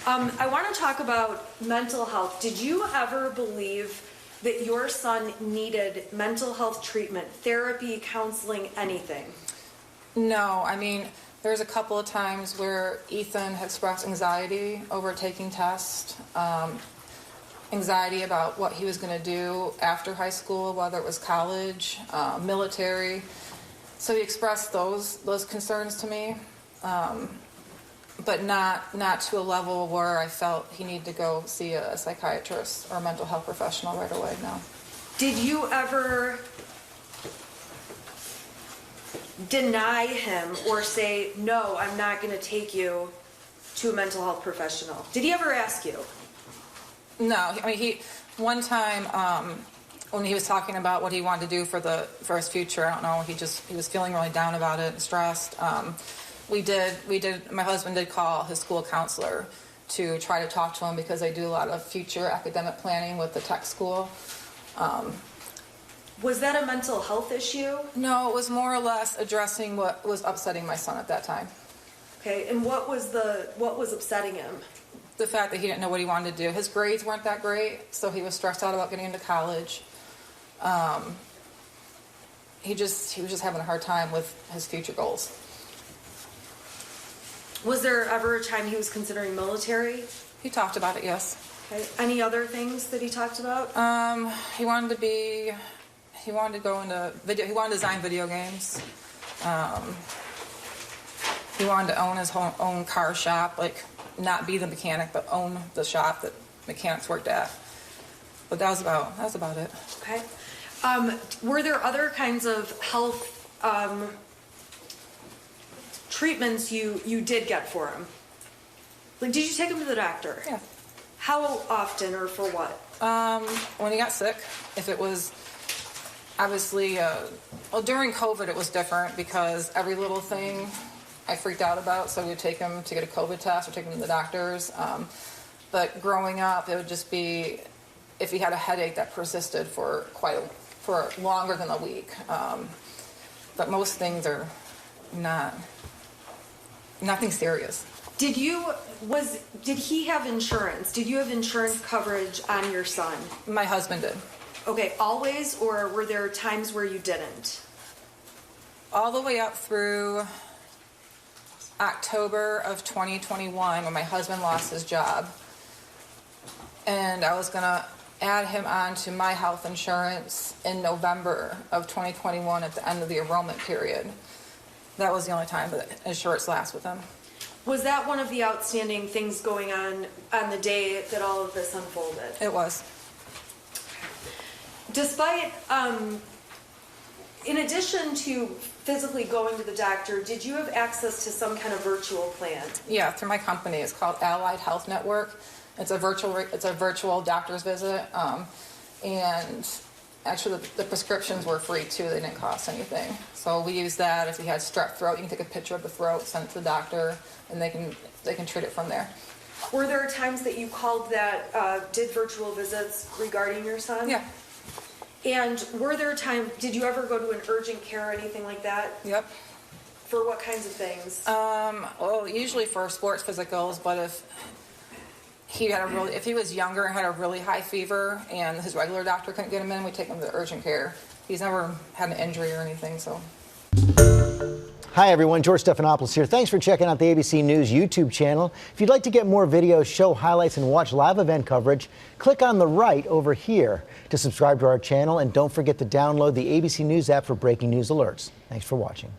I want to talk about mental health. Did you ever believe that your son needed mental health treatment, therapy, counseling, anything? No, I mean, there's a couple of times where Ethan had expressed anxiety over taking tests, anxiety about what he was going to do after high school, whether it was college, military. So he expressed those concerns to me, but not to a level where I felt he needed to go see a psychiatrist or a mental health professional right away, no. Did you ever deny him or say, no, I'm not going to take you to a mental health professional? Did he ever ask you? No, I mean, one time when he was talking about what he wanted to do for his future, I don't know, he was feeling really down about it and stressed. My husband did call his school counselor to try to talk to him because they do a lot of future academic planning with the tech school. Was that a mental health issue? No, it was more or less addressing what was upsetting my son at that time. Okay, and what was upsetting him? The fact that he didn't know what he wanted to do. His grades weren't that great, so he was stressed out about getting into college. He was just having a hard time with his future goals. Was there ever a time he was considering military? He talked about it, yes. Okay. Any other things that he talked about? He wanted to go into video. He wanted to design video games. He wanted to own his own car shop, like not be the mechanic, but own the shop that mechanics worked at. But that was about it. Okay. Were there other kinds of health treatments you did get for him? Like, did you take him to the doctor? Yeah. How often or for what? When he got sick, if it was obviously, during COVID it was different because every little thing I freaked out about, so we'd take him to get a COVID test or take him to the doctors. But growing up, it would just be if he had a headache that persisted for longer than a week. But most things are nothing serious. Did he have insurance? Did you have insurance coverage on your son? My husband did. Okay, always, or were there times where you didn't? All the way up through October of 2021 when my husband lost his job. And I was going to add him on to my health insurance in November of 2021 at the end of the enrollment period. That was the only time that insurance lasts with him. Was that one of the outstanding things going on the day that all of this unfolded? It was. Despite, in addition to physically going to the doctor, did you have access to some kind of virtual plan? Yeah, through my company. It's called Allied Health Network. It's a virtual doctor's visit, and actually the prescriptions were free too. They didn't cost anything. So we use that. If you had strep throat, you can take a picture of the throat, send it to the doctor, and they can treat it from there. Were there times that you called that did virtual visits regarding your son? Yeah. And were there times, did you ever go to an urgent care or anything like that? Yep. For what kinds of things? Well, usually for sports physicals, but if he was younger and had a really high fever and his regular doctor couldn't get him in, we'd take him to urgent care. He's never had an injury or anything, so. Hi everyone, George Stephanopoulos here. Thanks for checking out the ABC News YouTube channel. If you'd like to get more videos, show highlights, and watch live event coverage, click on the right over here to subscribe to our channel, and don't forget to download the ABC News app for breaking news alerts. Thanks for watching.